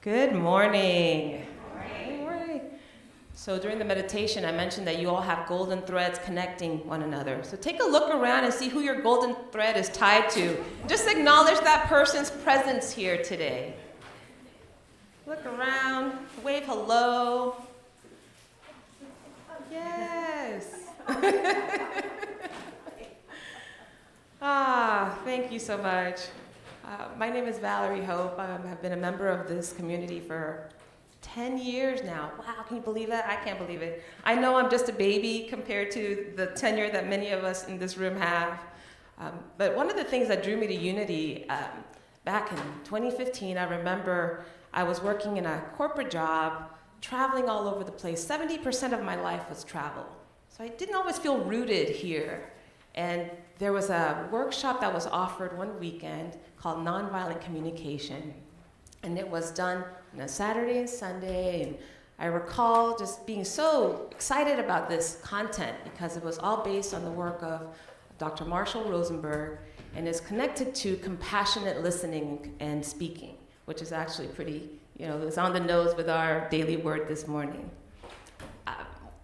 Good morning. Good morning. So during the meditation, I mentioned that you all have golden threads connecting one another. So take a look around and see who your golden thread is tied to. Just acknowledge that person's presence here today. Look around, wave hello. Yes. Thank you so much. My name is Valerie Hope. I've been a member of this community for 10 years now. Wow, can you believe that? I can't believe it. I know I'm just a baby compared to the tenure that many of us in this room have. But one of the things that drew me to Unity, back in 2015, I remember I was working in a corporate job, traveling all over the place. 70% of my life was travel. So I didn't always feel rooted here. And there was a workshop that was offered one weekend called Nonviolent Communication. And it was done on a Saturday and Sunday. And I recall just being so excited about this content because it was all based on the work of Dr. Rosenberg and is connected to compassionate listening and speaking, which is actually pretty, it's on the nose with our daily word this morning.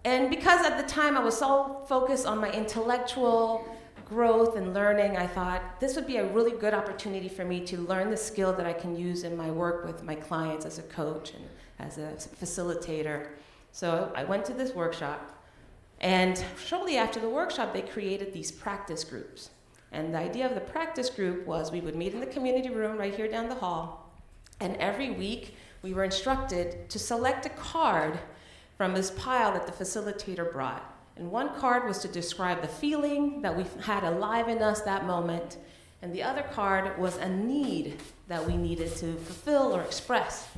And because at the time I was so focused on my intellectual growth and learning, I thought this would be a really good opportunity for me to learn the skill that I can use in my work with my clients as a coach and as a facilitator. So I went to this workshop, and shortly after the workshop, they created these practice groups. And the idea of the practice group was we would meet in the community room right here down the hall, and every week we were instructed to select a card from this pile that the facilitator brought. And one card was to describe the feeling that we had alive in us that moment, and the other card was a need that we needed to fulfill or express.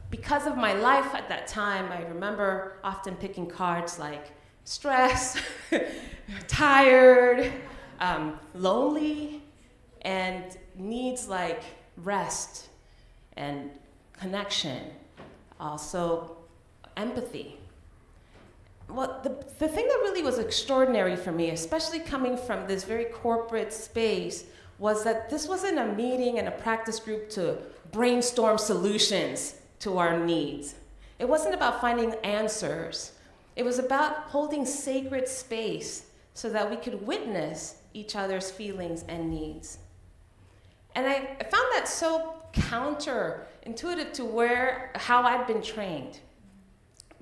Because of my life at that time, I remember often picking cards like stress, tired, lonely, and needs like rest and connection, also empathy. Well, the thing that really was extraordinary for me, especially coming from this very corporate space, was that this wasn't a meeting and a practice group to brainstorm solutions to our needs. It wasn't about finding answers. It was about holding sacred space so that we could witness each other's feelings and needs. And I found that so counterintuitive to how I'd been trained.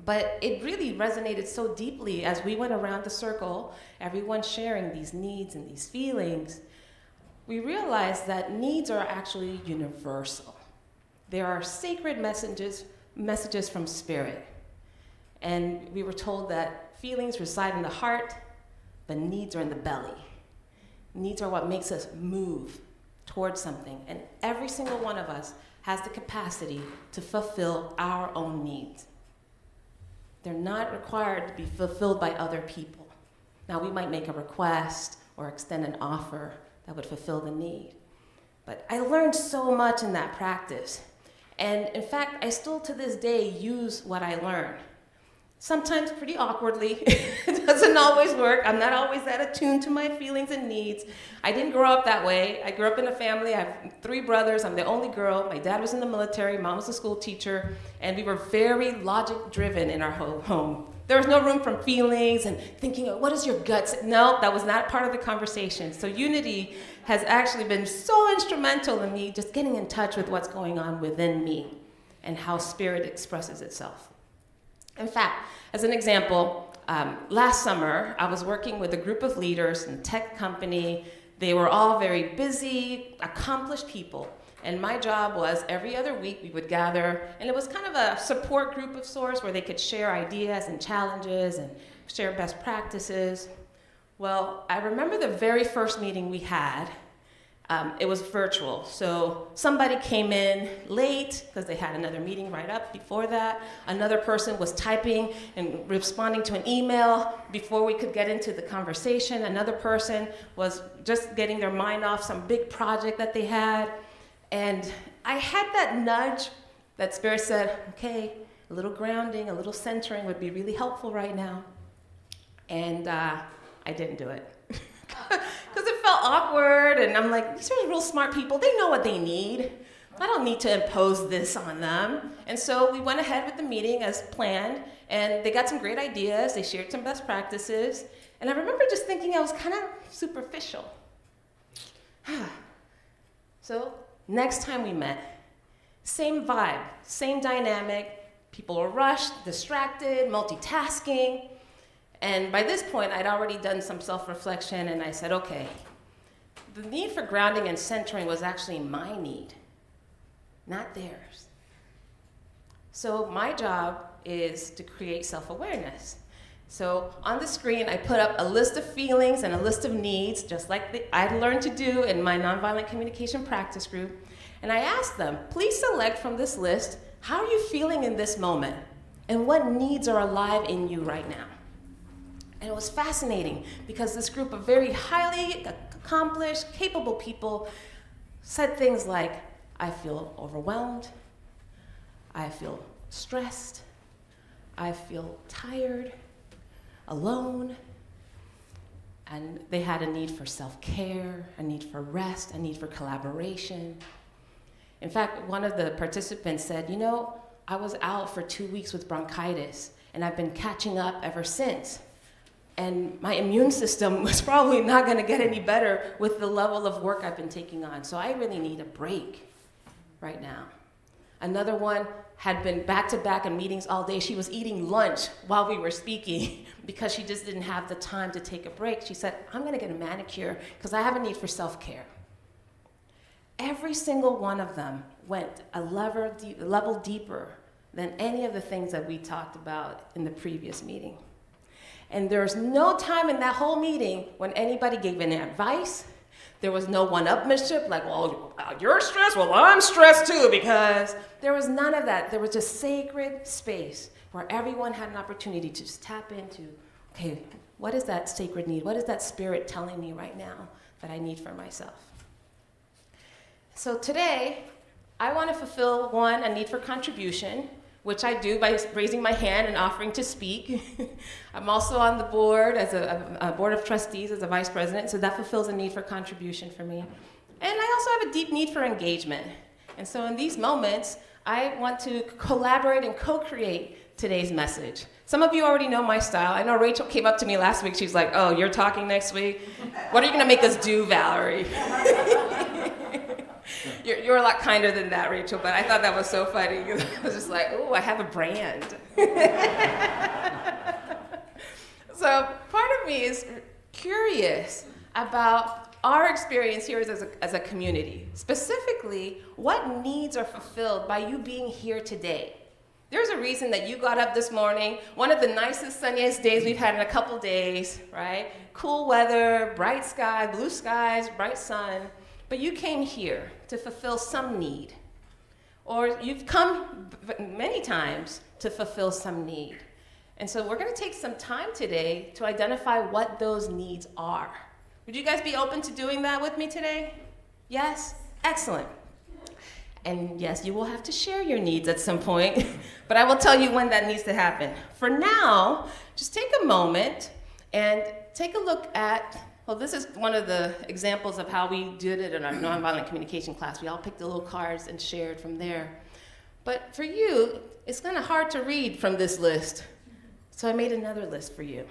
But it really resonated so deeply as we went around the circle, everyone sharing these needs and these feelings. We realized that needs are actually universal. There are sacred messages from spirit. And we were told that feelings reside in the heart, but needs are in the belly. Needs are what makes us move towards something. And every single one of us has the capacity to fulfill our own needs. They're not required to be fulfilled by other people. Now, we might make a request or extend an offer that would fulfill the need. But I learned so much in that practice. And in fact, I still to this day use what I learned. Sometimes pretty awkwardly. It doesn't always work. I'm not always that attuned to my feelings and needs. I didn't grow up that way. I grew up in a family. I have 3 brothers. I'm the only girl. My dad was in the military. Mom was a school teacher. And we were very logic-driven in our home. There was no room for feelings and thinking, what is your gut say? No, that was not part of the conversation. So Unity has actually been so instrumental in me just getting in touch with what's going on within me and how spirit expresses itself. In fact, as an example, last summer, I was working with a group of leaders in a tech company. They were all very busy, accomplished people. And my job was every other week we would gather, and it was kind of a support group of sorts where they could share ideas and challenges and share best practices. Well, I remember the very first meeting we had. It was virtual, so somebody came in late because they had another meeting right up before that. Another person was typing and responding to an email before we could get into the conversation. Another person was just getting their mind off some big project that they had. And I had that nudge that Spirit said, okay, a little grounding, a little centering would be really helpful right now. And I didn't do it. Because it felt awkward, and I'm like, these are real smart people. They know what they need. I don't need to impose this on them. And so we went ahead with the meeting as planned, and they got some great ideas. They shared some best practices. And I remember just thinking I was kind of superficial. So next time we met, same vibe, same dynamic. People were rushed, distracted, multitasking. And by this point, I'd already done some self-reflection, and I said, okay, the need for grounding and centering was actually my need, not theirs. So my job is to create self-awareness. So on the screen, I put up a list of feelings and a list of needs, just like I'd learned to do in my nonviolent communication practice group. And I asked them, please select from this list, how are you feeling in this moment? And what needs are alive in you right now? And it was fascinating because this group of very highly accomplished, capable people said things like, I feel overwhelmed, I feel stressed, I feel tired, alone, and they had a need for self-care, a need for rest, a need for collaboration. In fact, one of the participants said, you know, I was out for 2 weeks with bronchitis, and I've been catching up ever since. And my immune system was probably not gonna get any better with the level of work I've been taking on, so I really need a break right now. Another one had been back-to-back in meetings all day. She was eating lunch while we were speaking because she just didn't have the time to take a break. She said, I'm gonna get a manicure because I have a need for self-care. Every single one of them went a level deeper than any of the things that we talked about in the previous meeting. And there was no time in that whole meeting when anybody gave any advice. There was no one-upmanship, like, well, you're stressed, well, I'm stressed too, because there was none of that. There was just sacred space where everyone had an opportunity to just tap into, okay, what is that sacred need? What is that spirit telling me right now that I need for myself? So today, I want to fulfill, one, a need for contribution, which I do by raising my hand and offering to speak. I'm also on the board as a board of trustees as a vice president, so that fulfills a need for contribution for me. And I also have a deep need for engagement. And so in these moments, I want to collaborate and co-create today's message. Some of you already know my style. I know Rachel came up to me last week. She's like, oh, you're talking next week? What are you gonna make us do, Valerie? You're a lot kinder than that, Rachel, but I thought that was so funny. I was just like, oh, I have a brand. So part of me is curious about our experience here as a community. Specifically, what needs are fulfilled by you being here today? There's a reason that you got up this morning, one of the nicest, sunniest days we've had in a couple days, right? Cool weather, bright sky, blue skies, bright sun. But you came here to fulfill some need, or you've come many times to fulfill some need. And so we're going to take some time today to identify what those needs are. Would you guys be open to doing that with me today? Yes? Excellent. And yes, you will have to share your needs at some point, but I will tell you when that needs to happen. For now, just take a moment and take a look at, well, this is one of the examples of how we did it in our nonviolent communication class. We all picked the little cards and shared from there. But for you, it's kind of hard to read from this list. So I made another list for you.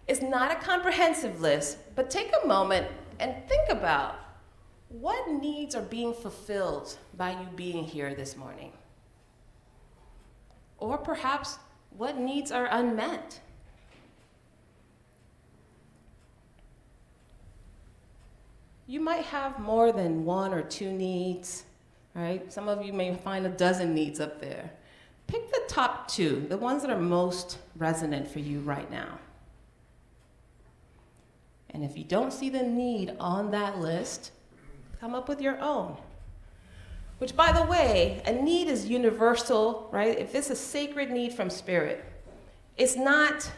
It's not a comprehensive list, but take a moment and think about what needs are being fulfilled by you being here this morning. Or perhaps what needs are unmet. You might have more than one or two needs, right? Some of you may find a dozen needs up there. Pick the top two, the ones that are most resonant for you right now. And if you don't see the need on that list, come up with your own. Which, by the way, a need is universal, right? If it's a sacred need from spirit, it's not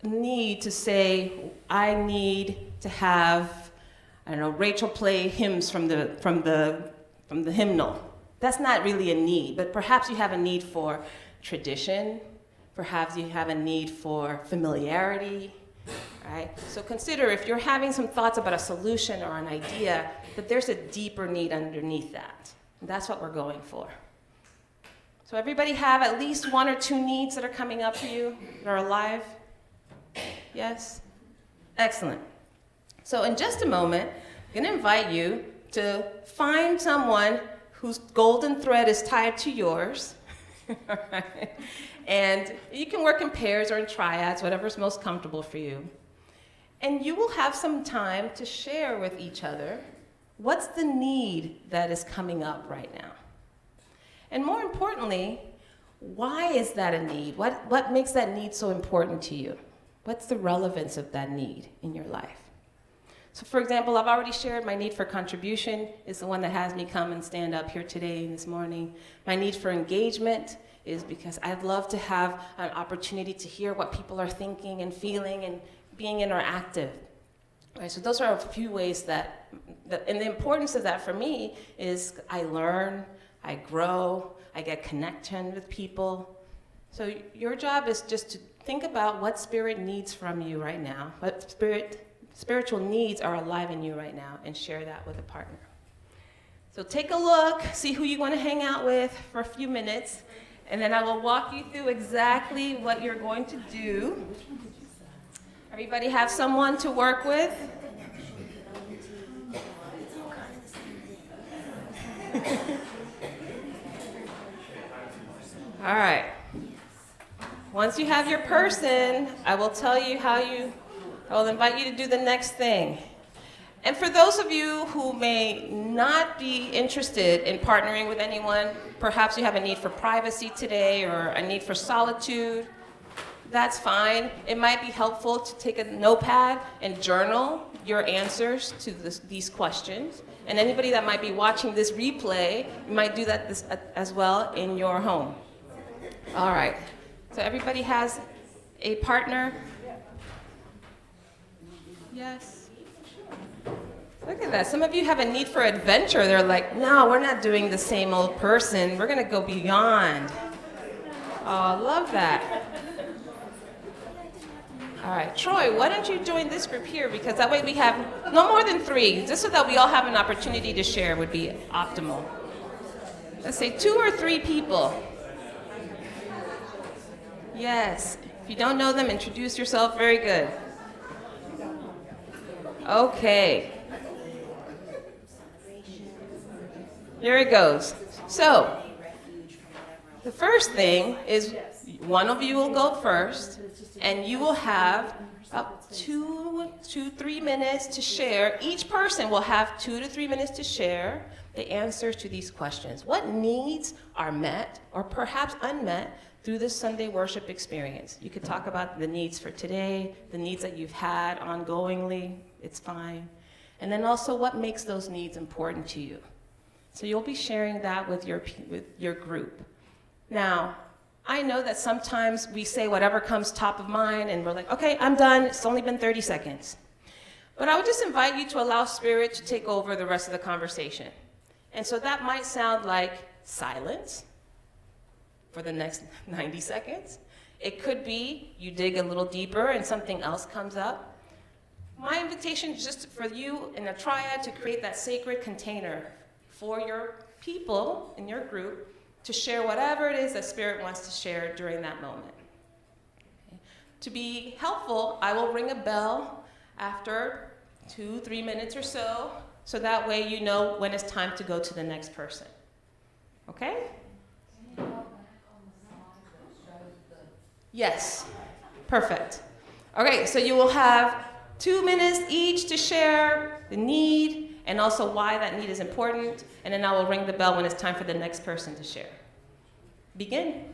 a need to say, I need to have, I don't know, Rachel play hymns from the hymnal. That's not really a need, but perhaps you have a need for tradition, perhaps you have a need for familiarity, right? So consider if you're having some thoughts about a solution or an idea, that there's a deeper need underneath that. And that's what we're going for. So everybody have at least 1 or 2 needs that are coming up for you, that are alive? Yes? Excellent. So in just a moment, I'm going to invite you to find someone whose golden thread is tied to yours. All right. And you can work in pairs or in triads, whatever's most comfortable for you. And you will have some time to share with each other what's the need that is coming up right now. And more importantly, why is that a need? What makes that need so important to you? What's the relevance of that need in your life? So for example, I've already shared my need for contribution is the one that has me come and stand up here today and this morning. My need for engagement is because I'd love to have an opportunity to hear what people are thinking and feeling and being interactive. Right, so those are a few ways and the importance of that for me is I learn, I grow, I get connection with people. So your job is just to think about what spirit needs from you right now, what spiritual needs are alive in you right now, and share that with a partner. So take a look, see who you want to hang out with for a few minutes, and then I will walk you through exactly what you're going to do. Everybody have someone to work with? All right. Once you have your person, I will tell you I will invite you to do the next thing. And for those of you who may not be interested in partnering with anyone, perhaps you have a need for privacy today or a need for solitude, that's fine. It might be helpful to take a notepad and journal your answers to these questions. And anybody that might be watching this replay, you might do that as well in your home. All right. So everybody has a partner? Yes. Look at that. Some of you have a need for adventure. They're like, no, we're not doing the same old person. We're going to go beyond. Oh, I love that. All right, Troy, why don't you join this group here? Because that way we have no more than 3, just so that we all have an opportunity to share would be optimal. Let's say 2 or 3 people. Yes, if you don't know them, introduce yourself. Very good. Okay. Here it goes. So, the first thing is one of you will go first, and you will have up 2 to 3 minutes to share. Each person will have 2 to 3 minutes to share the answers to these questions. What needs are met or perhaps unmet through this Sunday worship experience? You could talk about the needs for today, the needs that you've had ongoingly, it's fine. And then also what makes those needs important to you. So you'll be sharing that with your group. Now, I know that sometimes we say whatever comes top of mind and we're like, okay, I'm done, it's only been 30 seconds. But I would just invite you to allow Spirit to take over the rest of the conversation. And so that might sound like silence for the next 90 seconds. It could be you dig a little deeper and something else comes up. My invitation is just for you in a triad to create that sacred container for your people in your group to share whatever it is that Spirit wants to share during that moment. Okay. To be helpful, I will ring a bell after 2-3 minutes or so that way you know when it's time to go to the next person. Okay? Yes. Perfect. Okay, so you will have 2 minutes each to share the need and also why that need is important, and then I will ring the bell when it's time for the next person to share. Begin.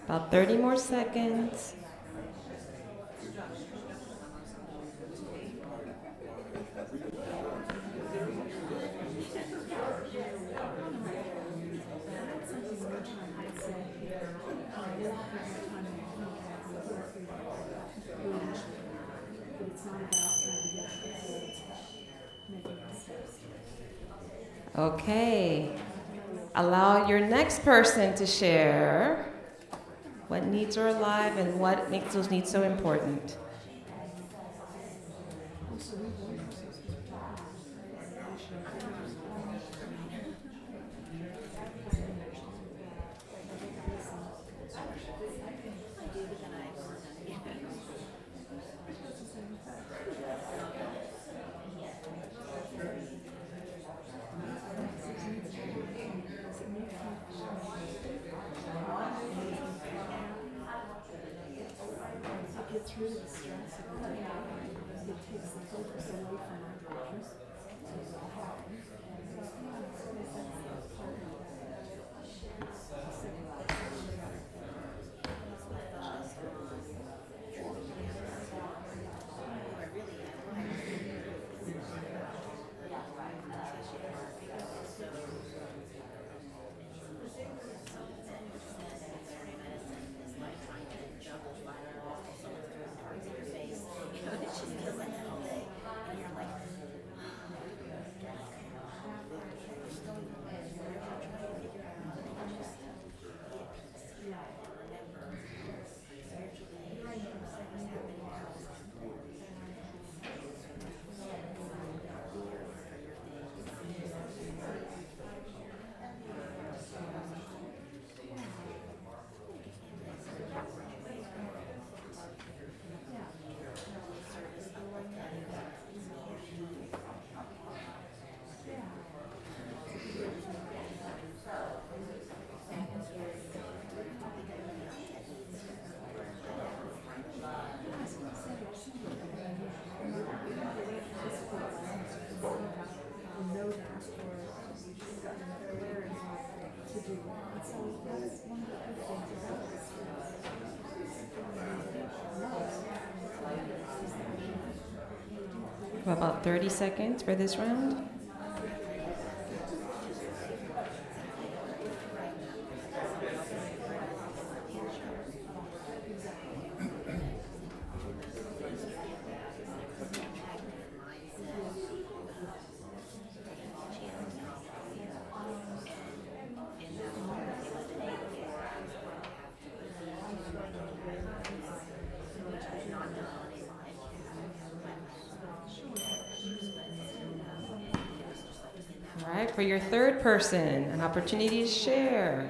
About 30 more seconds. Okay. Allow your next person to share what needs are alive and what makes those needs so important. About 30 seconds for this round. All right, for your third person, an opportunity to share.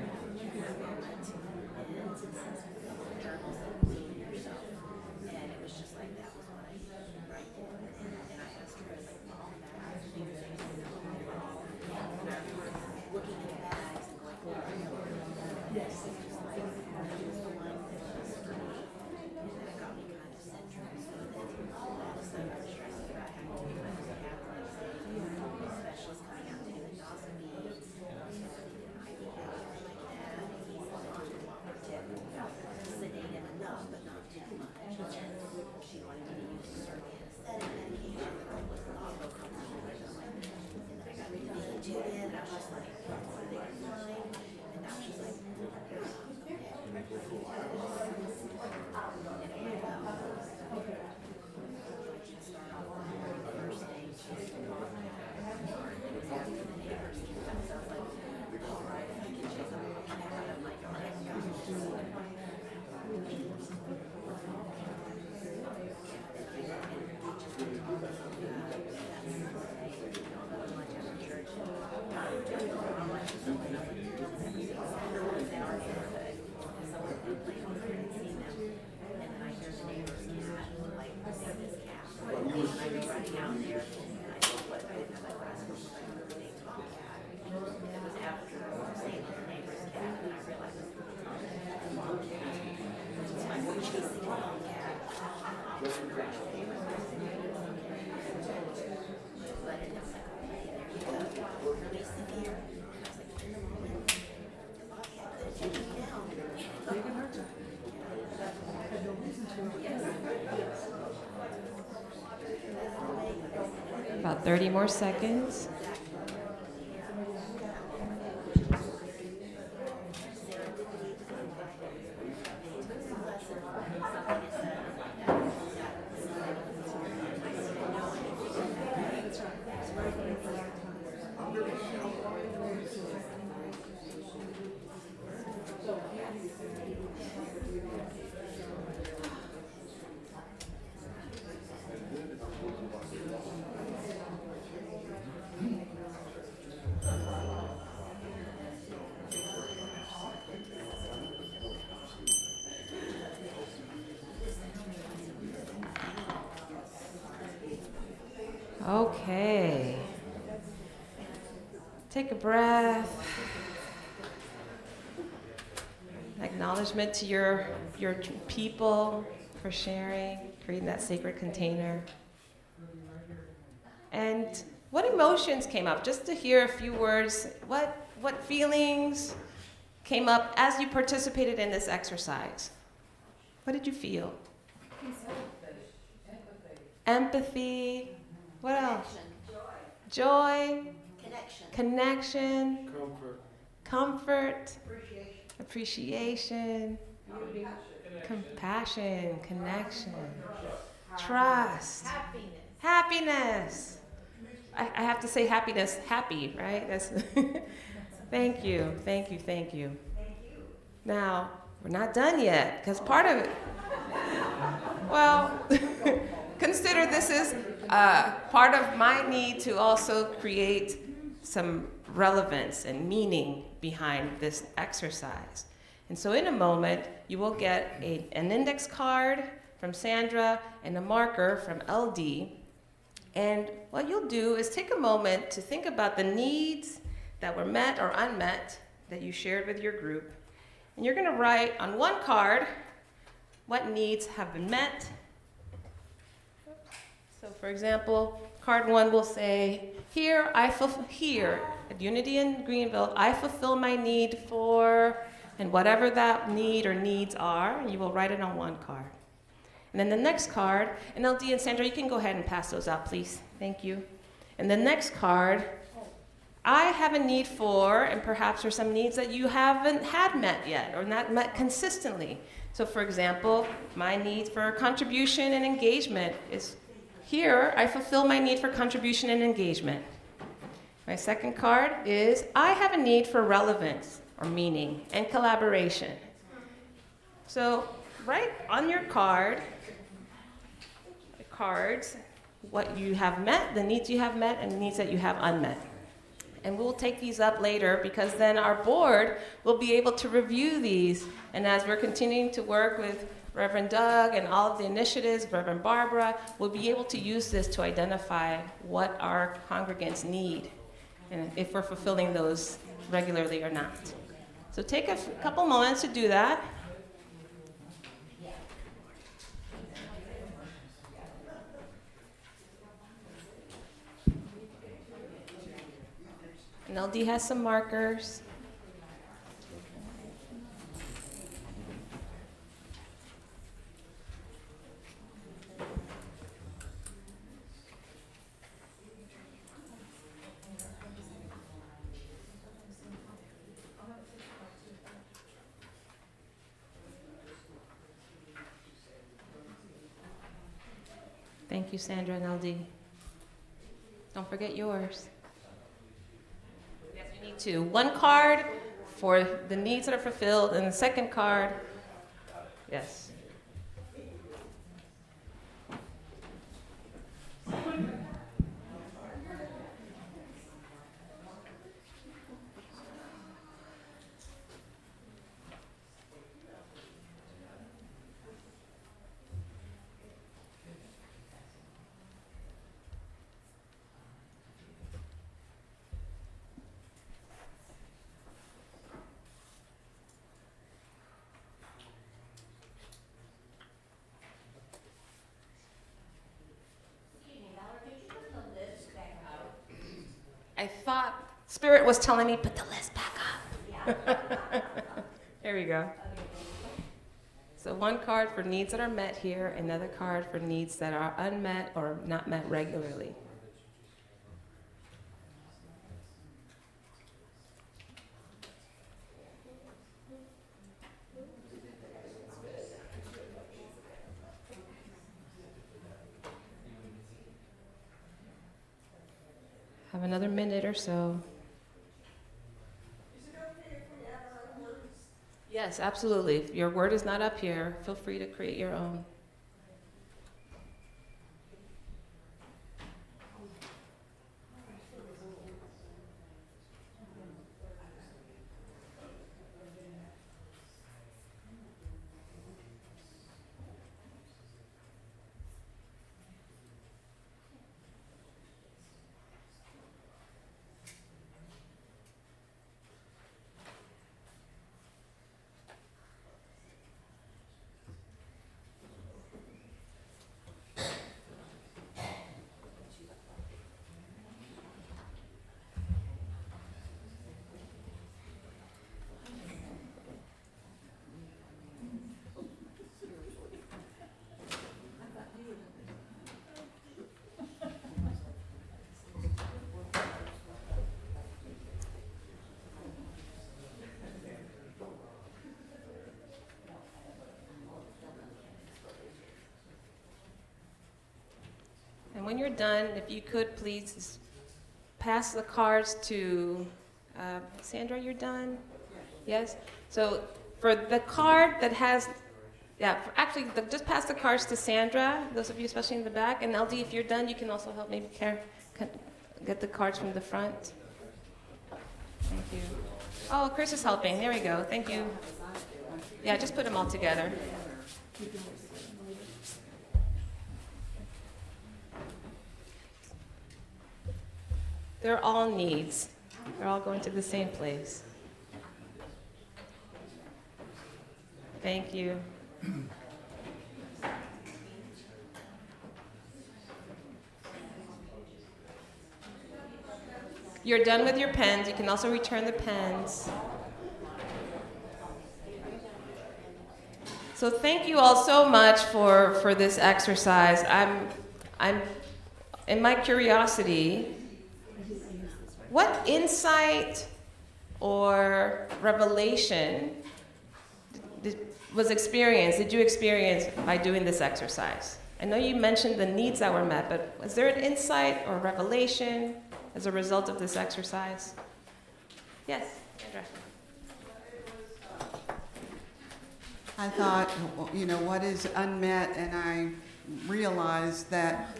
30 more seconds. Okay. Take a breath. Acknowledgement to your people for sharing, creating that sacred container. And what emotions came up? Just to hear a few words, what feelings came up as you participated in this exercise? What did you feel? Empathy. What else? Joy. Connection. Comfort. Appreciation. Compassion. Connection. Trust. Happiness. I have to say happiness, happy, right? That's Thank you. Now, we're not done yet, because part of it, well, consider this is part of my need to also create some relevance and meaning behind this exercise. And so in a moment, you will get an index card from Sandra and a marker from LD. And what you'll do is take a moment to think about the needs that were met or unmet that you shared with your group. And you're going to write on one card what needs have been met. So for example, card 1 will say, here at Unity in Greenville, I fulfill my need for, and whatever that need or needs are, and you will write it on one card. And then the next card, and LD and Sandra, you can go ahead and pass those out, please. Thank you. And the next card, I have a need for, and perhaps there's some needs that you haven't had met yet or not met consistently. So for example, my need for contribution and engagement is here, I fulfill my need for contribution and engagement. My second card is, I have a need for relevance or meaning and collaboration. So write on your cards, what you have met, the needs you have met, and the needs that you have unmet. And we'll take these up later because then our board will be able to review these. And as we're continuing to work with Reverend Doug and all of the initiatives, Reverend Barbara, we'll be able to use this to identify what our congregants need and if we're fulfilling those regularly or not. So take a couple moments to do that. And LD has some markers. Thank you, Sandra and LD. Don't forget yours. Yes, you need two. One card for the needs that are fulfilled, and the second card, yes. I thought Spirit was telling me, put the list back up. There we go. So one card for needs that are met here, another card for needs that are unmet or not met regularly. another minute or so. Is it okay if we add our own words? Yes, absolutely. If your word is not up here, feel free to create your own. And when you're done, if you could please pass the cards to Sandra, you're done? Yes? So for the card that has, just pass the cards to Sandra, those of you especially in the back. And LD, if you're done, you can also help maybe get the cards from the front. Thank you. Oh, Chris is helping. There we go. Thank you. Yeah, just put them all together. They're all needs. They're all going to the same place. Thank you. You're done with your pens. You can also return the pens. So thank you all so much for this exercise. I'm in my curiosity, what insight or revelation did you experience by doing this exercise? I know you mentioned the needs that were met, but was there an insight or revelation as a result of this exercise? Yes, Andrea. I thought, what is unmet? And I realized that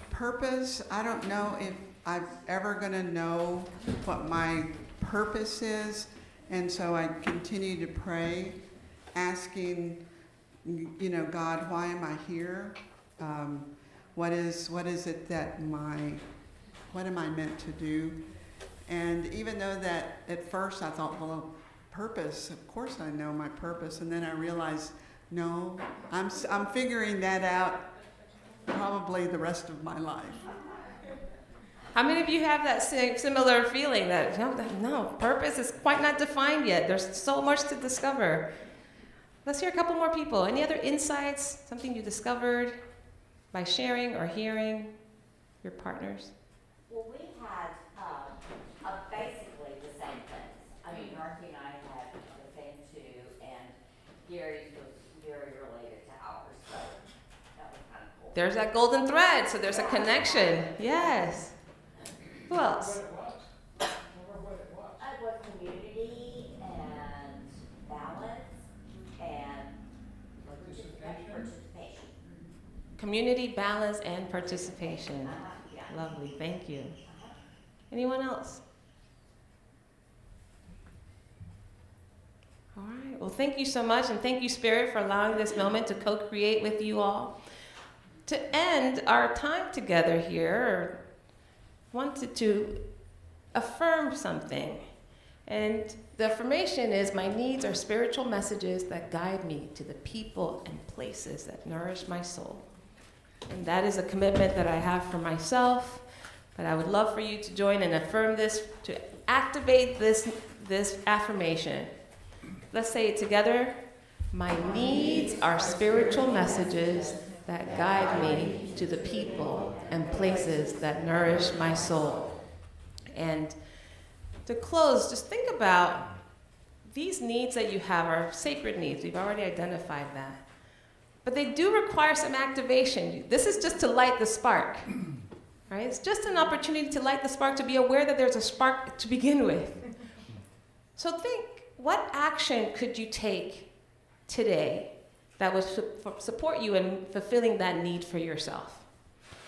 purpose, I don't know if I'm ever going to know what my purpose is. And so I continue to pray, asking, God, why am I here? What is it that what am I meant to do? And even though that at first I thought, well, purpose, of course I know my purpose. And then I realized, no, I'm figuring that out probably the rest of my life. How many of you have that similar feeling that, no, purpose is quite not defined yet. There's so much to discover. Let's hear a couple more people. Any other insights, something you discovered by sharing or hearing your partners? Well, we had basically the same things. I mean, Dorothy and I had the same too, and Gary's was very related to ours, so that was kind of cool. There's that golden thread, so there's a connection. Yes. Who else? It was community and balance and participation. Community, balance, and participation. Yeah. Lovely, thank you. Anyone else? All right, well, thank you so much, and thank you, Spirit, for allowing this moment to co-create with you all. To end our time together here, wanted to affirm something. And the affirmation is, my needs are spiritual messages that guide me to the people and places that nourish my soul. And that is a commitment that I have for myself, but I would love for you to join and affirm this, to activate this affirmation. Let's say it together. My needs are spiritual messages that guide me to the people and places that nourish my soul. And to close, just think about these needs that you have are sacred needs. We've already identified that. But they do require some activation. This is just to light the spark. right? It's just an opportunity to light the spark, to be aware that there's a spark to begin with. So think, what action could you take today that would support you in fulfilling that need for yourself?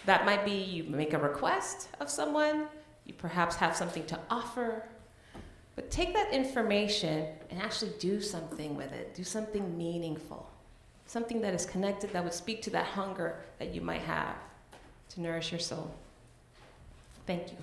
That might be you make a request of someone, you perhaps have something to offer, but take that information and actually do something with it. Do something meaningful, something that is connected, that would speak to that hunger that you might have to nourish your soul. Thank you.